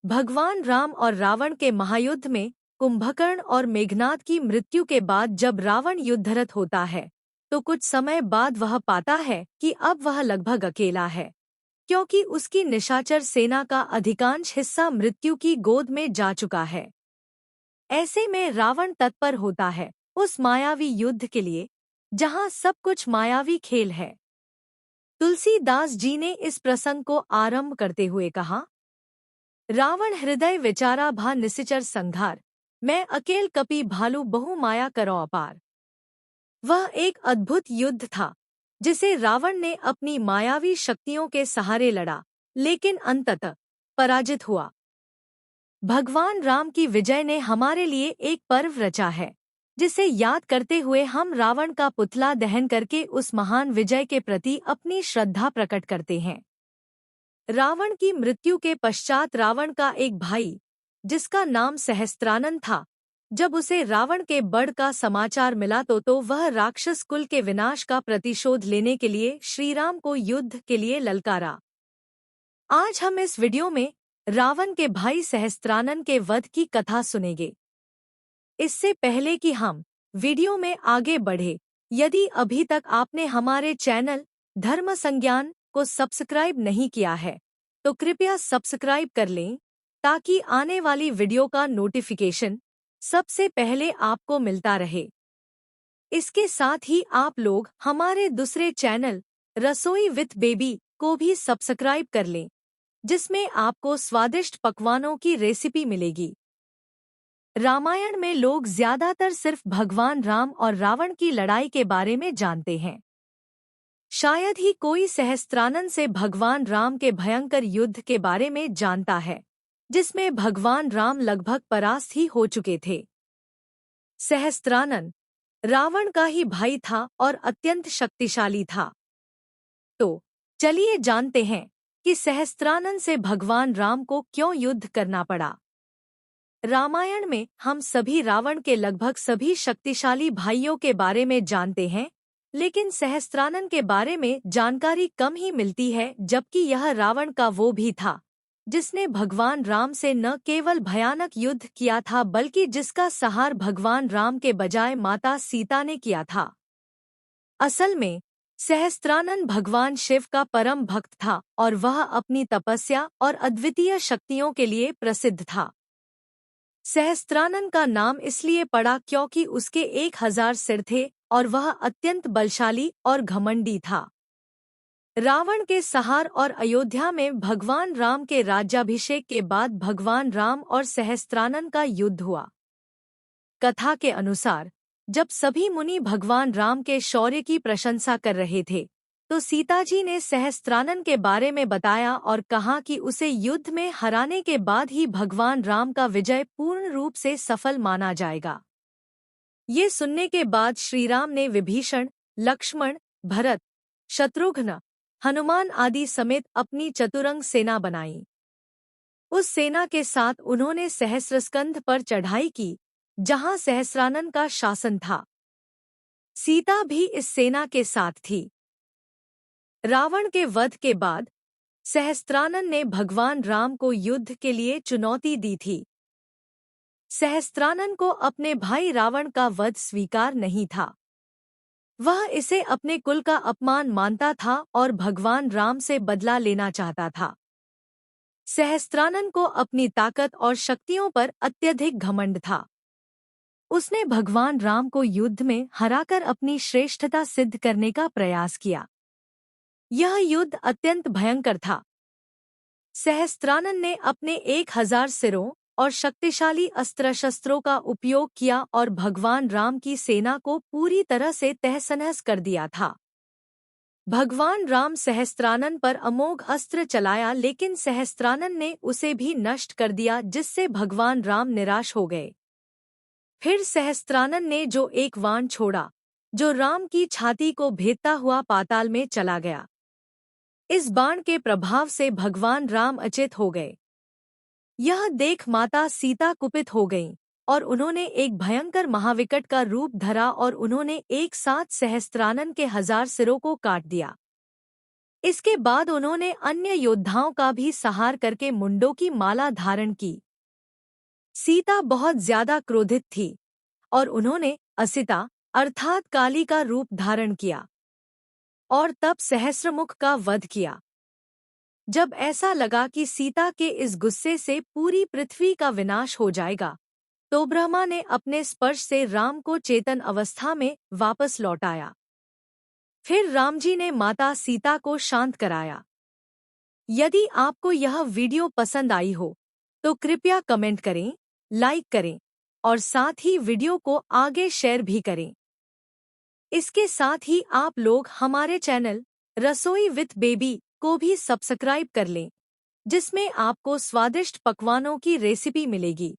भगवान राम और रावण के महायुद्ध में कुंभकर्ण और मेघनाद की मृत्यु के बाद जब रावण युद्धरत होता है तो कुछ समय बाद वह पाता है कि अब वह लगभग अकेला है, क्योंकि उसकी निशाचर सेना का अधिकांश हिस्सा मृत्यु की गोद में जा चुका है। ऐसे में रावण तत्पर होता है उस मायावी युद्ध के लिए जहां सब कुछ मायावी खेल है। तुलसीदास जी ने इस प्रसंग को आरंभ करते हुए कहा, रावण हृदय विचारा भा निसिचर संघार, मैं अकेल कपि भालू बहु माया करो अपार। वह एक अद्भुत युद्ध था जिसे रावण ने अपनी मायावी शक्तियों के सहारे लड़ा, लेकिन अंततः पराजित हुआ। भगवान राम की विजय ने हमारे लिए एक पर्व रचा है, जिसे याद करते हुए हम रावण का पुतला दहन करके उस महान विजय के प्रति अपनी श्रद्धा प्रकट करते हैं। रावण की मृत्यु के पश्चात रावण का एक भाई, जिसका नाम सहस्त्रानन था, जब उसे रावण के बढ़ का समाचार मिला तो वह राक्षस कुल के विनाश का प्रतिशोध लेने के लिए श्रीराम को युद्ध के लिए ललकारा। आज हम इस वीडियो में रावण के भाई सहस्त्रानन के वध की कथा सुनेंगे। इससे पहले कि हम वीडियो में आगे बढ़े, यदि अभी तक आपने हमारे चैनल धर्म संज्ञान को सब्सक्राइब नहीं किया है तो कृपया सब्सक्राइब कर लें, ताकि आने वाली वीडियो का नोटिफिकेशन सबसे पहले आपको मिलता रहे। इसके साथ ही आप लोग हमारे दूसरे चैनल रसोई विथ बेबी को भी सब्सक्राइब कर लें, जिसमें आपको स्वादिष्ट पकवानों की रेसिपी मिलेगी। रामायण में लोग ज्यादातर सिर्फ भगवान राम और रावण की लड़ाई के बारे में जानते हैं। शायद ही कोई सहस्त्रानन से भगवान राम के भयंकर युद्ध के बारे में जानता है, जिसमें भगवान राम लगभग परास्त ही हो चुके थे। सहस्त्रानन रावण का ही भाई था और अत्यंत शक्तिशाली था। तो चलिए जानते हैं कि सहस्त्रानन से भगवान राम को क्यों युद्ध करना पड़ा। रामायण में हम सभी रावण के लगभग सभी शक्तिशाली भाइयों के बारे में जानते हैं, लेकिन सहस्त्रानन के बारे में जानकारी कम ही मिलती है, जबकि यह रावण का वो भी था जिसने भगवान राम से न केवल भयानक युद्ध किया था, बल्कि जिसका संहार भगवान राम के बजाय माता सीता ने किया था। असल में सहस्त्रानन भगवान शिव का परम भक्त था और वह अपनी तपस्या और अद्वितीय शक्तियों के लिए प्रसिद्ध था। सहस्त्रानन का नाम इसलिए पड़ा क्योंकि उसके 1000 सिर थे और वह अत्यंत बलशाली और घमंडी था। रावण के संहार और अयोध्या में भगवान राम के राज्याभिषेक के बाद भगवान राम और सहस्त्रानन का युद्ध हुआ। कथा के अनुसार जब सभी मुनि भगवान राम के शौर्य की प्रशंसा कर रहे थे तो सीताजी ने सहस्त्रानन के बारे में बताया और कहा कि उसे युद्ध में हराने के बाद ही भगवान राम का विजय पूर्ण रूप से सफल माना जाएगा। ये सुनने के बाद श्रीराम ने विभीषण, लक्ष्मण, भरत, शत्रुघ्न, हनुमान आदि समेत अपनी चतुरंग सेना बनाई। उस सेना के साथ उन्होंने सहस्रस्कंध पर चढ़ाई की, जहां सहस्रानन का शासन था। सीता भी इस सेना के साथ थी। रावण के वध के बाद सहस्त्रानन ने भगवान राम को युद्ध के लिए चुनौती दी थी। सहस्त्रानन को अपने भाई रावण का वध स्वीकार नहीं था। वह इसे अपने कुल का अपमान मानता था और भगवान राम से बदला लेना चाहता था। सहस्त्रानन को अपनी ताकत और शक्तियों पर अत्यधिक घमंड था। उसने भगवान राम को युद्ध में हराकर अपनी श्रेष्ठता सिद्ध करने का प्रयास किया। यह युद्ध अत्यंत भयंकर था। सहस्त्रानन ने अपने 1000 सिरों और शक्तिशाली अस्त्र शस्त्रों का उपयोग किया और भगवान राम की सेना को पूरी तरह से तहस-नहस कर दिया था। भगवान राम सहस्त्रानन पर अमोघ अस्त्र चलाया, लेकिन सहस्त्रानन ने उसे भी नष्ट कर दिया, जिससे भगवान राम निराश हो गए। फिर सहस्त्रानन ने जो एक बाण छोड़ा जो राम की छाती को भेदता हुआ पाताल में चला गया। इस बाण के प्रभाव से भगवान राम अचेत हो गए। यह देख माता सीता कुपित हो गईं और उन्होंने एक भयंकर महाविकट का रूप धरा और उन्होंने एक साथ सहस्त्रानन के 1000 सिरों को काट दिया। इसके बाद उन्होंने अन्य योद्धाओं का भी सहार करके मुंडों की माला धारण की। सीता बहुत ज्यादा क्रोधित थी और उन्होंने असिता अर्थात काली का रूप धारण किया और तब सहस्त्रमुख का वध किया। जब ऐसा लगा कि सीता के इस गुस्से से पूरी पृथ्वी का विनाश हो जाएगा, तो ब्रह्मा ने अपने स्पर्श से राम को चेतन अवस्था में वापस लौटाया। फिर राम जी ने माता सीता को शांत कराया। यदि आपको यह वीडियो पसंद आई हो तो कृपया कमेंट करें, लाइक करें और साथ ही वीडियो को आगे शेयर भी करें। इसके साथ ही आप लोग हमारे चैनल रसोई विथ बेबी को भी सब्सक्राइब कर लें, जिसमें आपको स्वादिष्ट पकवानों की रेसिपी मिलेगी।